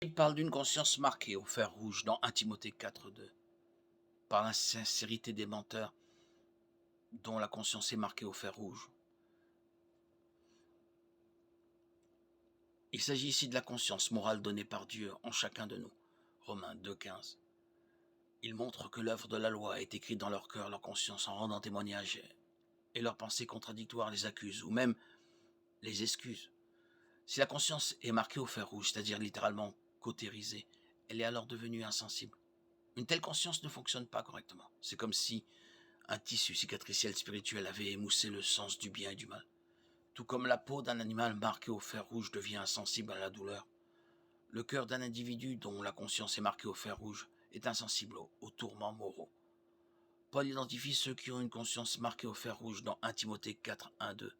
Il parle d'une conscience marquée au fer rouge dans 1 Timothée 4:2, par la sincérité des menteurs dont la conscience est marquée au fer rouge. Il s'agit ici de la conscience morale donnée par Dieu en chacun de nous. Romains 2,15. Il montre que l'œuvre de la loi est écrite dans leur cœur, leur conscience en rendant témoignage, et leurs pensées contradictoires les accusent, ou même les excusent. Si la conscience est marquée au fer rouge, c'est-à-dire littéralement cautérisée, elle est alors devenue insensible. Une telle conscience ne fonctionne pas correctement. C'est comme si un tissu cicatriciel spirituel avait émoussé le sens du bien et du mal. Tout comme la peau d'un animal marqué au fer rouge devient insensible à la douleur, le cœur d'un individu dont la conscience est marquée au fer rouge est insensible aux tourments moraux. Paul identifie ceux qui ont une conscience marquée au fer rouge dans 1 Timothée 4, 1, 2.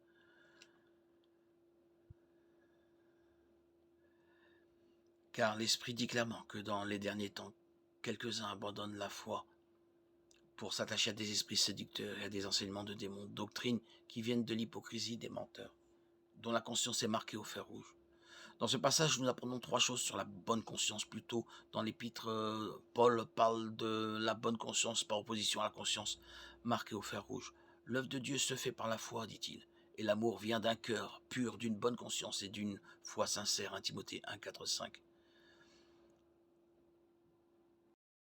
Car l'Esprit dit clairement que dans les derniers temps, quelques-uns abandonnent la foi pour s'attacher à des esprits séducteurs et à des enseignements de démons, doctrines qui viennent de l'hypocrisie des menteurs, dont la conscience est marquée au fer rouge. Dans ce passage, nous apprenons trois choses sur la bonne conscience. Plutôt, dans l'épître, Paul parle de la bonne conscience par opposition à la conscience marquée au fer rouge. L'œuvre de Dieu se fait par la foi, dit-il, et l'amour vient d'un cœur pur, d'une bonne conscience et d'une foi sincère. 1 Timothée 1, 4, 5.